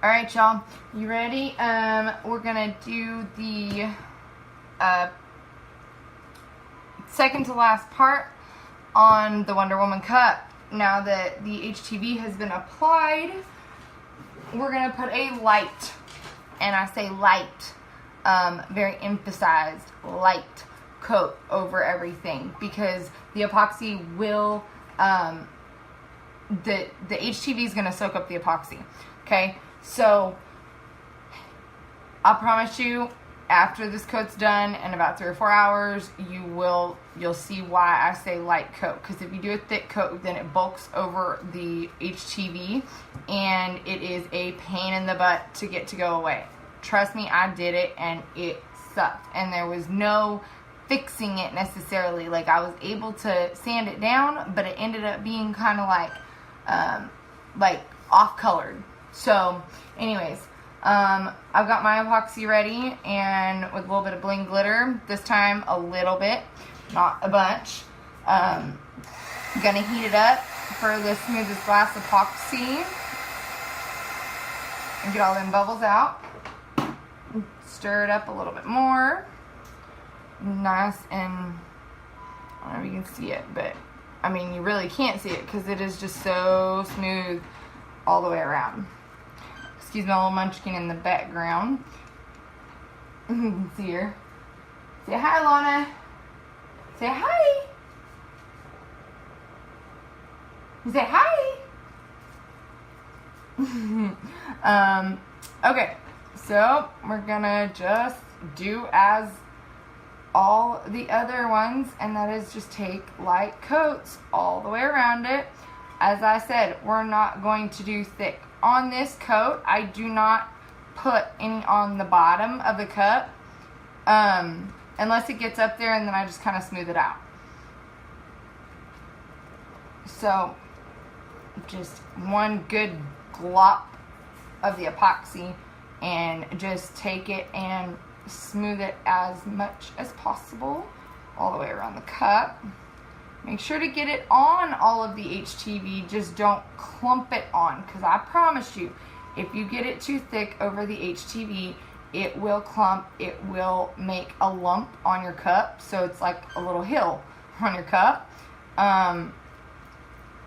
Alright, y'all, you ready? We're gonna do the second to last part on the Wonder Woman cup. Now that the HTV has been applied, we're gonna put a light, and I say light, very emphasized, light coat over everything, because the epoxy will, the HTV is gonna soak up the epoxy, okay? So, I promise you, after this coat's done in about 3 or 4 hours, you'll see why I say light coat. Because if you do a thick coat, then it bulks over the HTV, and it is a pain in the butt to get to go away. Trust me, I did it, and it sucked. And there was no fixing it necessarily. Like, I was able to sand it down, but it ended up being kind of like off-colored. So, anyways, I've got my epoxy ready, and with a little bit of bling glitter, this time a little bit, not a bunch. I'm gonna heat it up for the smoothest glass epoxy, and get all them bubbles out. Stir it up a little bit more. Nice, and I don't know if you can see it, but I mean, you really can't see it because it is just so smooth all the way around. Excuse my little munchkin in the background. You can see her. Say hi, Lana. Say hi. Say hi. Okay, so we're gonna just do as all the other ones, and that is just take light coats all the way around it. As I said, we're not going to do thick. On this coat, I do not put any on the bottom of the cup, unless it gets up there, and then I just kind of smooth it out. So, just one good glop of the epoxy, and just take it and smooth it as much as possible all the way around the cup. Make sure to get it on all of the HTV, just don't clump it on, because I promise you, if you get it too thick over the HTV, it will clump, it will make a lump on your cup, so it's like a little hill on your cup, and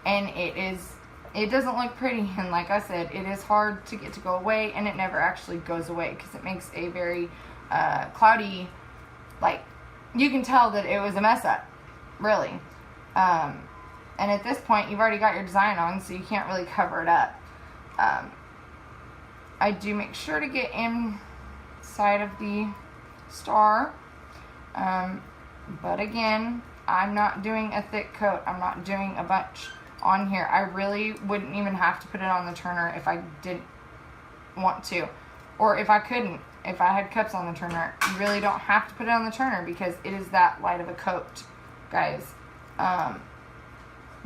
it doesn't look pretty, and like I said, it is hard to get to go away, and it never actually goes away, because it makes a very cloudy, like, you can tell that it was a mess up, really. And at this point, you've already got your design on, so you can't really cover it up. I do make sure to get inside of the star. But again, I'm not doing a thick coat. I'm not doing a bunch on here. I really wouldn't even have to put it on the turner if I didn't want to. Or if I couldn't. If I had cups on the turner. You really don't have to put it on the turner because it is that light of a coat, guys.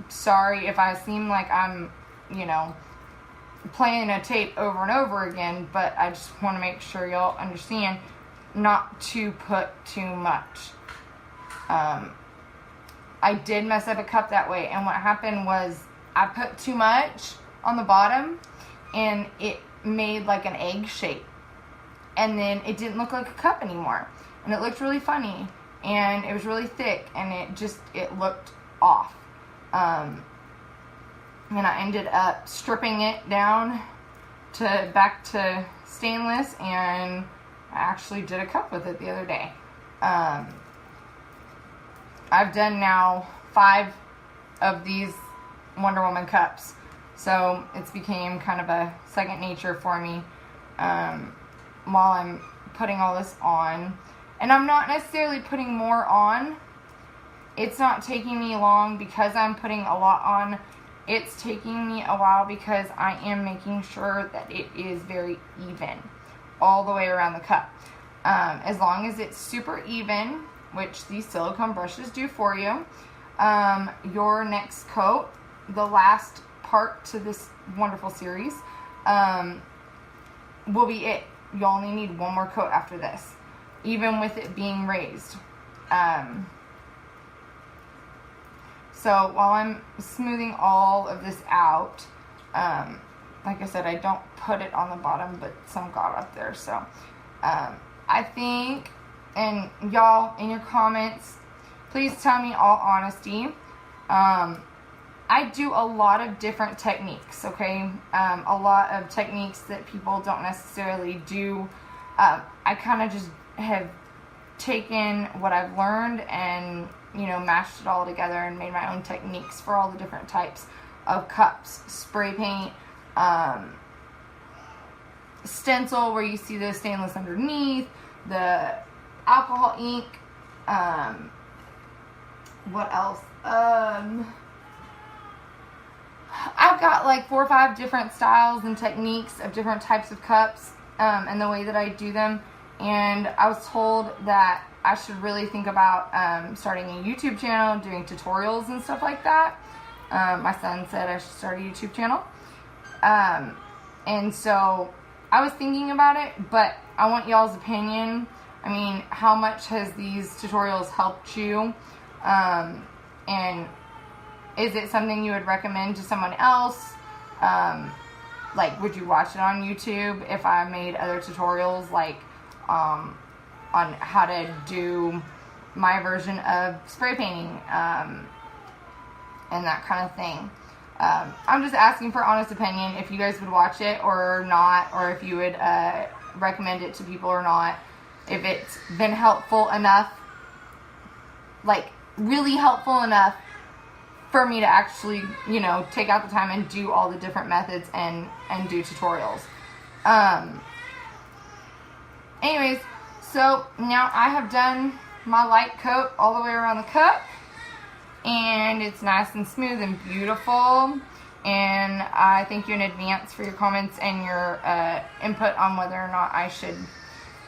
Sorry if I seem like I'm, playing a tape over and over again, but I just want to make sure y'all understand not to put too much. I did mess up a cup that way, and what happened was I put too much on the bottom, and it made like an egg shape, and then it didn't look like a cup anymore, and it looked really funny. And it was really thick, and it looked off. And I ended up stripping it down back to stainless, and I actually did a cup with it the other day. I've done now 5 of these Wonder Woman cups, so it's became kind of a second nature for me while I'm putting all this on. And I'm not necessarily putting more on. It's not taking me long because I'm putting a lot on. It's taking me a while because I am making sure that it is very even all the way around the cup. As long as it's super even, which these silicone brushes do for you, your next coat, the last part to this wonderful series, will be it. You only need one more coat after this, even with it being raised. So while I'm smoothing all of this out, like I said, I don't put it on the bottom, but some got up there. So I think, and y'all in your comments, please tell me all honesty. I do a lot of different techniques, okay? A lot of techniques that people don't necessarily do. I kind of just have taken what I've learned and, you know, mashed it all together and made my own techniques for all the different types of cups. Spray paint, stencil where you see the stainless underneath, the alcohol ink, what else? I've got like 4 or 5 different styles and techniques of different types of cups, and the way that I do them. And I was told that I should really think about starting a YouTube channel, doing tutorials and stuff like that. My son said I should start a YouTube channel. And so I was thinking about it, but I want y'all's opinion. I mean, how much has these tutorials helped you? And is it something you would recommend to someone else? Like, would you watch it on YouTube if I made other tutorials, like, on how to do my version of spray painting, and that kind of thing? I'm just asking for honest opinion, if you guys would watch it or not, or if you would recommend it to people or not, if it's been helpful enough, like really helpful enough for me to actually, you know, take out the time and do all the different methods and do tutorials. Anyways, so now I have done my light coat all the way around the cup, and it's nice and smooth and beautiful. And I thank you in advance for your comments and your input on whether or not I should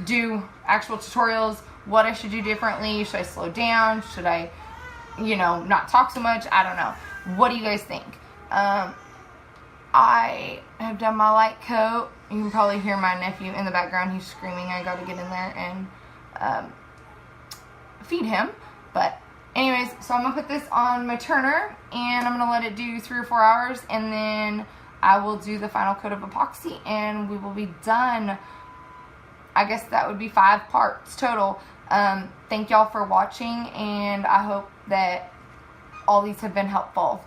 do actual tutorials, what I should do differently. Should I slow down? Should I, you know, not talk so much? I don't know. What do you guys think? I have done my light coat. You can probably hear my nephew in the background. He's screaming. I got to get in there and feed him. But anyways, so I'm going to put this on my turner, and I'm going to let it do 3 or 4 hours, and then I will do the final coat of epoxy, and we will be done. I guess that would be 5 parts total. Thank y'all for watching, and I hope that all these have been helpful.